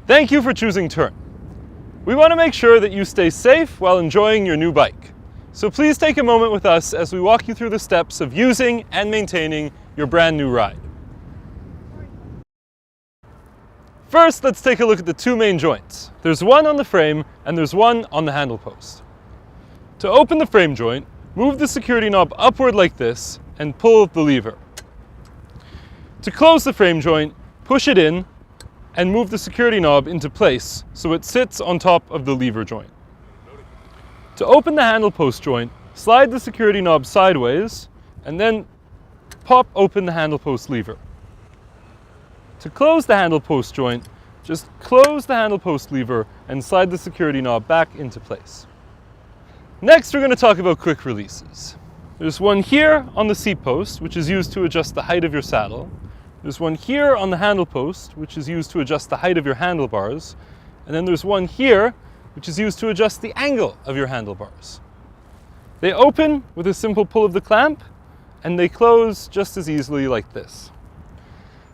Thank you for choosing Tern. We want to make sure that you stay safe while enjoying your new bike. So please take a moment with us as we walk you through the steps of using and maintaining your brand new ride. First, let's take a look at the two main joints. There's one on the frame and there's one on the handle post. To open the frame joint, move the security knob upward like this and pull the lever. To close the frame joint, push it in and move the security knob into place so it sits on top of the lever joint. To open the handle post joint, slide the security knob sideways and then pop open the handle post lever. To close the handle post joint, just close the handle post lever and slide the security knob back into place. Next, we're going to talk about quick releases. There's one here on the seat post, which is used to adjust the height of your saddle. There's one here on the handle post, which is used to adjust the height of your handlebars. And then there's one here, which is used to adjust the angle of your handlebars. They open with a simple pull of the clamp, and they close just as easily like this.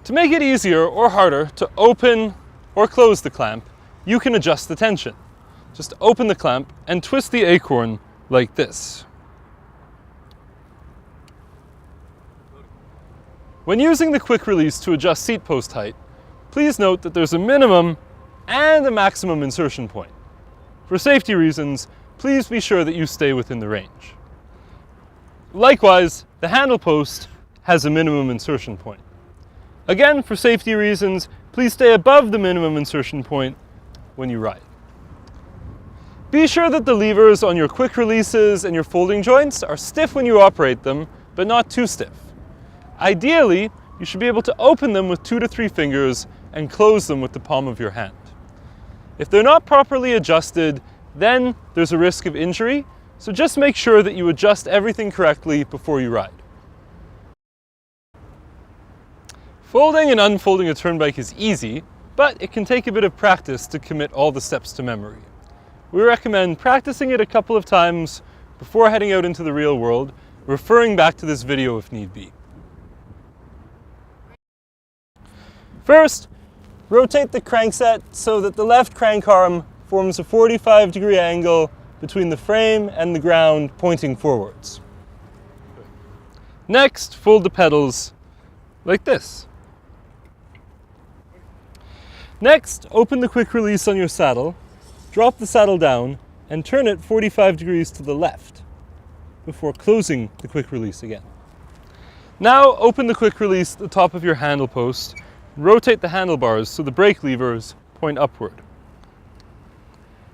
To make it easier or harder to open or close the clamp, you can adjust the tension. Just open the clamp and twist the acorn like this. When using the quick release to adjust seat post height, please note that there's a minimum and a maximum insertion point. For safety reasons, please be sure that you stay within the range. Likewise, the handle post has a minimum insertion point. Again, for safety reasons, please stay above the minimum insertion point when you ride. Be sure that the levers on your quick releases and your folding joints are stiff when you operate them, but not too stiff. Ideally, you should be able to open them with 2 to 3 fingers and close them with the palm of your hand. If they're not properly adjusted, then there's a risk of injury, so just make sure that you adjust everything correctly before you ride. Folding and unfolding a Tern bike is easy, but it can take a bit of practice to commit all the steps to memory. We recommend practicing it a couple of times before heading out into the real world, referring back to this video if need be. First, rotate the crankset so that the left crank arm forms a 45-degree angle between the frame and the ground, pointing forwards. Next, fold the pedals like this. Next, open the quick release on your saddle, drop the saddle down, and turn it 45 degrees to the left before closing the quick release again. Now, open the quick release at the top of your handle post. Rotate the handlebars so the brake levers point upward.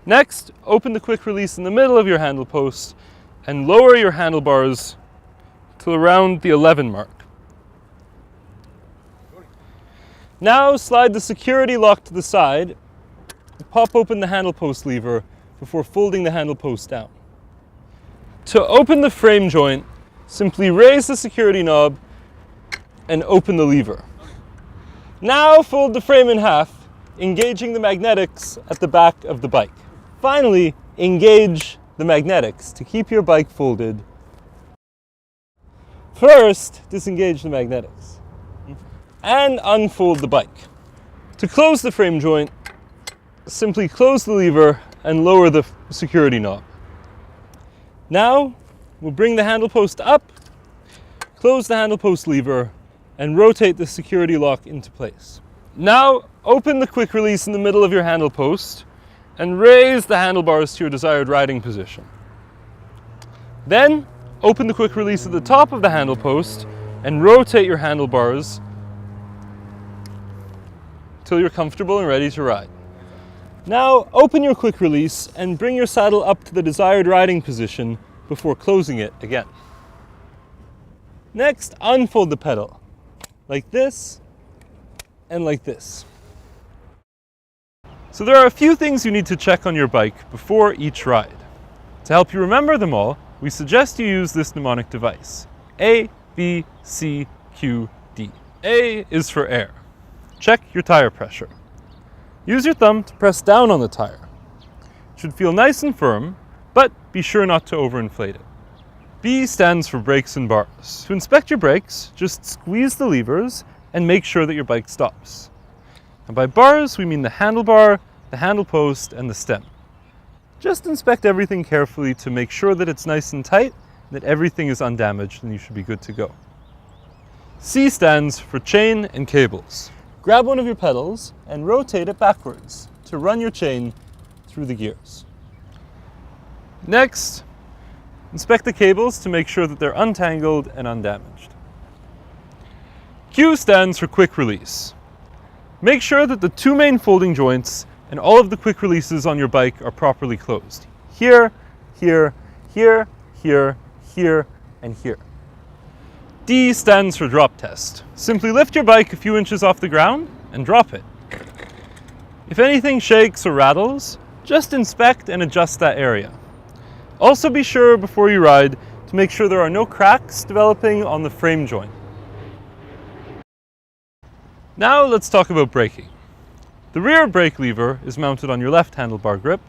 Next, open the quick release in the middle of your handle post and lower your handlebars to around the 11 mark. Now slide the security lock to the side and pop open the handle post lever before folding the handle post down. To open the frame joint, simply raise the security knob and open the lever. Now fold the frame in half, engaging the magnetics at the back of the bike. Finally, engage the magnetics to keep your bike folded. First, disengage the magnetics and unfold the bike. To close the frame joint, simply close the lever and lower the security knob. Now, we'll bring the handle post up, close the handle post lever, and rotate the security lock into place. Now, open the quick release in the middle of your handle post and raise the handlebars to your desired riding position. Then, open the quick release at the top of the handle post and rotate your handlebars till you're comfortable and ready to ride. Now, open your quick release and bring your saddle up to the desired riding position before closing it again. Next, unfold the pedal. Like this, and like this. So there are a few things you need to check on your bike before each ride. To help you remember them all, we suggest you use this mnemonic device. A, B, C, Q, D. A is for air. Check your tire pressure. Use your thumb to press down on the tire. It should feel nice and firm, but be sure not to overinflate it. B stands for brakes and bars. To inspect your brakes, just squeeze the levers and make sure that your bike stops. And by bars, we mean the handlebar, the handle post, and the stem. Just inspect everything carefully to make sure that it's nice and tight, that everything is undamaged, and you should be good to go. C stands for chain and cables. Grab one of your pedals and rotate it backwards to run your chain through the gears. Next, inspect the cables to make sure that they're untangled and undamaged. Q stands for quick release. Make sure that the two main folding joints and all of the quick releases on your bike are properly closed. Here, here, here, here, here, and here. D stands for drop test. Simply lift your bike a few inches off the ground and drop it. If anything shakes or rattles, just inspect and adjust that area. Also be sure before you ride to make sure there are no cracks developing on the frame joint. Now let's talk about braking. The rear brake lever is mounted on your left handlebar grip,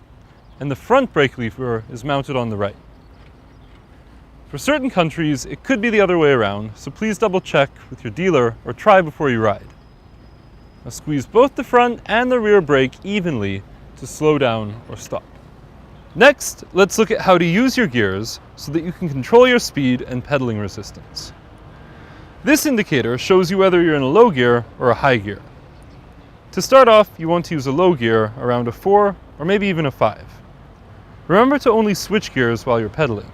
and the front brake lever is mounted on the right. For certain countries, it could be the other way around, so please double check with your dealer or try before you ride. Now squeeze both the front and the rear brake evenly to slow down or stop. Next, let's look at how to use your gears so that you can control your speed and pedaling resistance. This indicator shows you whether you're in a low gear or a high gear. To start off, you want to use a low gear around a 4 or maybe even a 5. Remember to only switch gears while you're pedaling.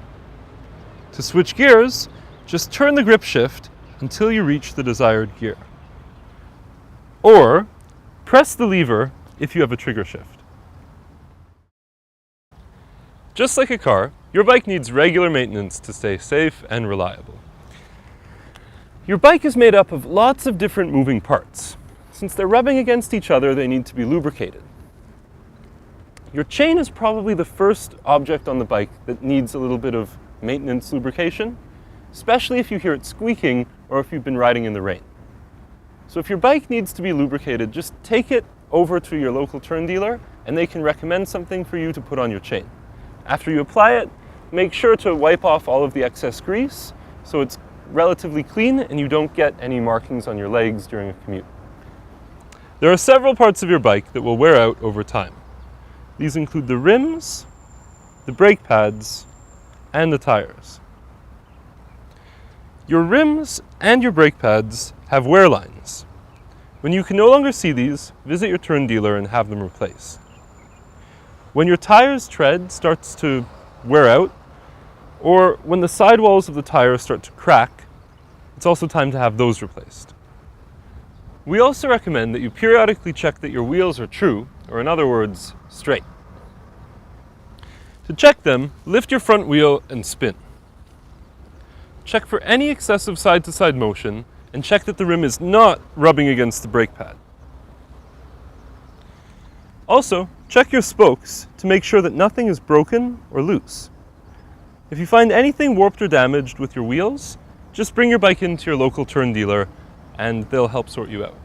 To switch gears, just turn the grip shift until you reach the desired gear. Or press the lever if you have a trigger shift. Just like a car, your bike needs regular maintenance to stay safe and reliable. Your bike is made up of lots of different moving parts. Since they're rubbing against each other, they need to be lubricated. Your chain is probably the first object on the bike that needs a little bit of maintenance lubrication, especially if you hear it squeaking or if you've been riding in the rain. So if your bike needs to be lubricated, just take it over to your local Tern dealer and they can recommend something for you to put on your chain. After you apply it, make sure to wipe off all of the excess grease so it's relatively clean and you don't get any markings on your legs during a commute. There are several parts of your bike that will wear out over time. These include the rims, the brake pads, and the tires. Your rims and your brake pads have wear lines. When you can no longer see these, visit your Tern dealer and have them replaced. When your tire's tread starts to wear out, or when the sidewalls of the tire start to crack, it's also time to have those replaced. We also recommend that you periodically check that your wheels are true, or in other words, straight. To check them, lift your front wheel and spin. Check for any excessive side-to-side motion and check that the rim is not rubbing against the brake pad. Also, check your spokes to make sure that nothing is broken or loose. If you find anything warped or damaged with your wheels, just bring your bike into your local Tern dealer and they'll help sort you out.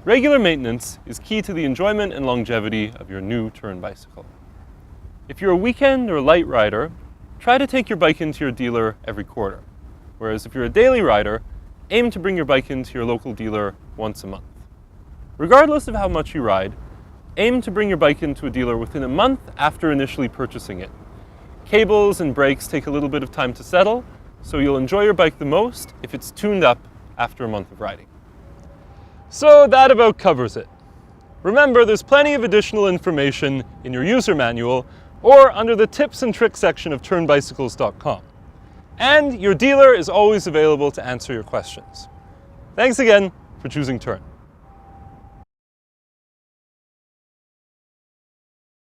Regular maintenance is key to the enjoyment and longevity of your new Tern bicycle. If you're a weekend or light rider, try to take your bike into your dealer every quarter. Whereas if you're a daily rider, aim to bring your bike into your local dealer once a month. Regardless of how much you ride, aim to bring your bike into a dealer within a month after initially purchasing it. Cables and brakes take a little bit of time to settle, so you'll enjoy your bike the most if it's tuned up after a month of riding. So that about covers it. Remember, there's plenty of additional information in your user manual or under the tips and tricks section of turnbicycles.com. And your dealer is always available to answer your questions. Thanks again for choosing Tern.